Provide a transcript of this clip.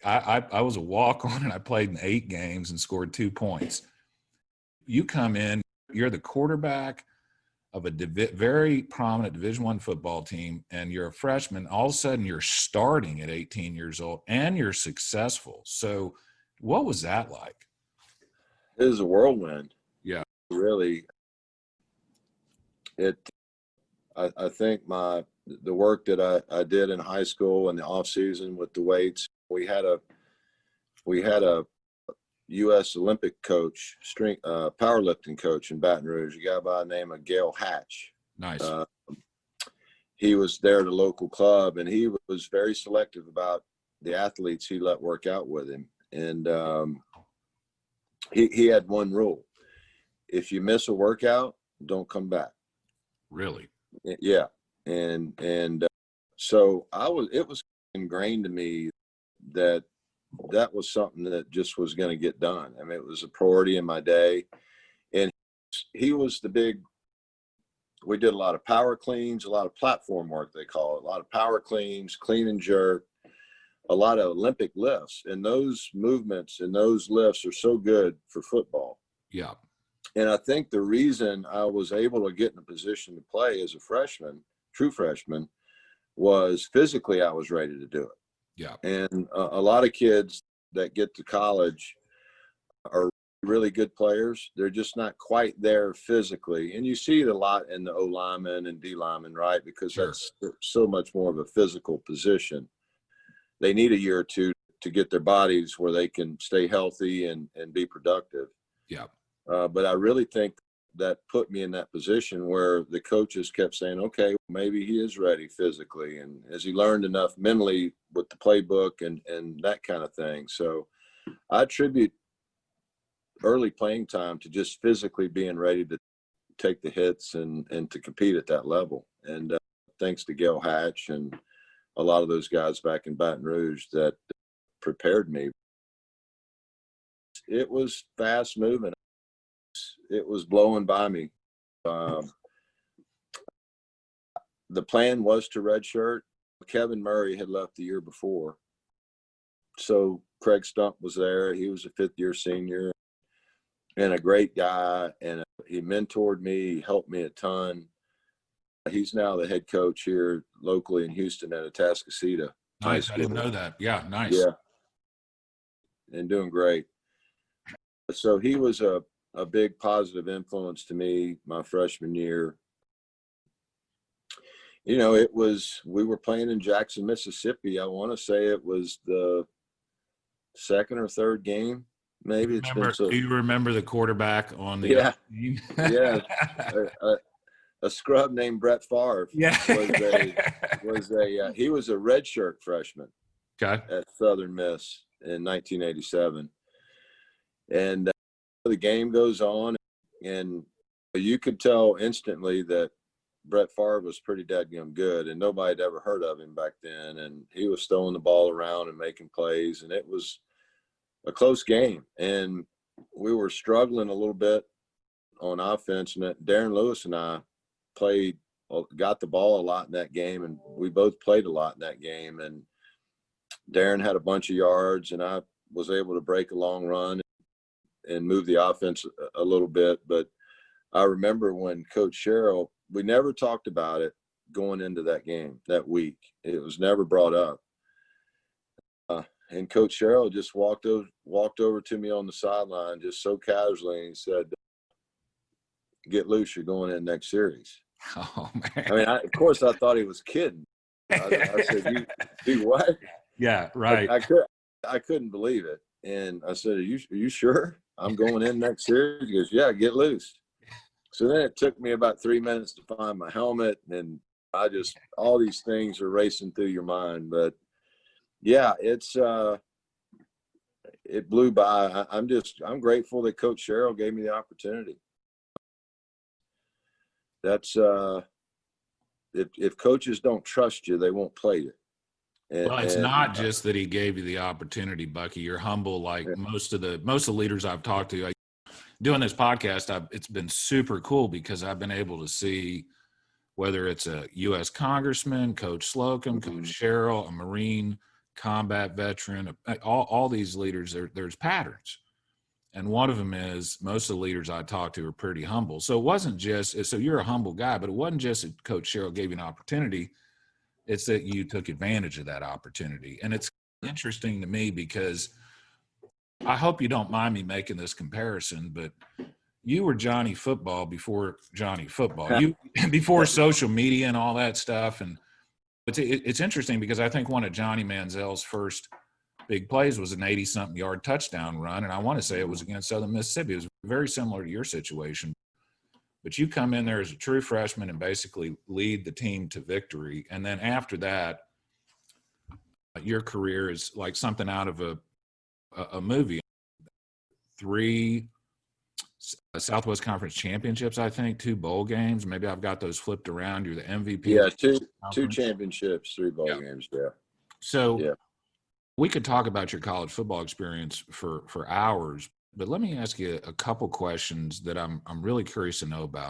I was a walk-on and I played in 8 games and scored 2 points. You come in, you're the quarterback of a very prominent Division I football team, and you're a freshman. All of a sudden, you're starting at 18 years old, and you're successful. So what was that like? It was a whirlwind. Yeah. Really. I think the work that I did in high school and the off season with the weights, we had a U.S. Olympic coach, powerlifting coach in Baton Rouge, a guy by the name of Gail Hatch. Nice. He was there at a local club, and he was very selective about the athletes he let work out with him. And he had one rule: if you miss a workout, don't come back. Really? Yeah. And so it was ingrained to me that was something that just was going to get done. I mean, it was a priority in my day. And he was we did a lot of power cleans, a lot of platform work, they call it, a lot of power cleans, clean and jerk, a lot of Olympic lifts. And those movements and those lifts are so good for football. Yeah. And I think the reason I was able to get in a position to play as a freshman, true freshman, was physically I was ready to do it. Yeah. And a lot of kids that get to college are really good players. They're just not quite there physically. And you see it a lot in the O lineman and D lineman, right? Because Sure. That's so much more of a physical position. They need a year or two to get their bodies where they can stay healthy and be productive. Yeah. But I really think that put me in that position where the coaches kept saying, okay, maybe he is ready physically. And as he learned enough mentally with the playbook and that kind of thing. So I attribute early playing time to just physically being ready to take the hits and to compete at that level. And thanks to Gail Hatch and a lot of those guys back in Baton Rouge that prepared me. It was fast moving. It was blowing by me. The plan was to redshirt. Kevin Murray had left the year before. So Craig Stump was there. He was a 5th-year senior and a great guy. And he mentored me, he helped me a ton. He's now the head coach here locally in Houston at Atascocita. Nice. I didn't know that. Yeah, nice. Yeah. And doing great. So he was a big positive influence to me my freshman year. You know, we were playing in Jackson, Mississippi. I want to say it was the 2nd or 3rd game. Maybe Do you remember the quarterback on the team? Yeah. A scrub named Brett Favre. Yeah. He was a redshirt freshman. Okay. At Southern Miss in 1987. And the game goes on, and you could tell instantly that Brett Favre was pretty dadgum good, and nobody had ever heard of him back then. And he was throwing the ball around and making plays, and it was a close game. And we were struggling a little bit on offense, and Darren Lewis and I got the ball a lot in that game, and we both played a lot in that game. And Darren had a bunch of yards, and I was able to break a long run and move the offense a little bit. But I remember when Coach Sherrill, we never talked about it going into that game that week. It was never brought up. And Coach Sherrill just walked over to me on the sideline just so casually, and he said, "Get loose, you're going in next series." Oh, man. I mean, of course I thought he was kidding. I said, "You do what?" Yeah, right. I couldn't believe it. And I said, are you sure I'm going in next series? He goes, "Yeah, get loose." So then it took me about 3 minutes to find my helmet, and all these things are racing through your mind. But yeah, it blew by. I'm grateful that Coach Sherrill gave me the opportunity. That's if coaches don't trust you, they won't play you. Well, it's not just that he gave you the opportunity, Bucky. You're humble, like most of the leaders I've talked to. Doing this podcast, it's been super cool because I've been able to see whether it's a U.S. Congressman, Coach Slocum, Coach Sherrill, a Marine combat veteran, all these leaders, there's patterns. And one of them is most of the leaders I talked to are pretty humble. So it wasn't just, so you're a humble guy, but it wasn't just that Coach Sherrill gave you an opportunity. It's that you took advantage of that opportunity. And it's interesting to me because I hope you don't mind me making this comparison, but you were Johnny Football before Johnny Football. You before social media and all that stuff. And it's interesting because I think one of Johnny Manziel's first big plays was an 80-something yard touchdown run, and I want to say it was against Southern Mississippi. It was very similar to your situation. But you come in there as a true freshman and basically lead the team to victory. And then after that, your career is like something out of a movie. 3 Southwest Conference championships, I think, 2 bowl games. Maybe I've got those flipped around. You're the MVP. Yeah, two championships, 3 bowl games. Yeah. So we could talk about your college football experience for hours, but let me ask you a couple questions that I'm really curious to know about.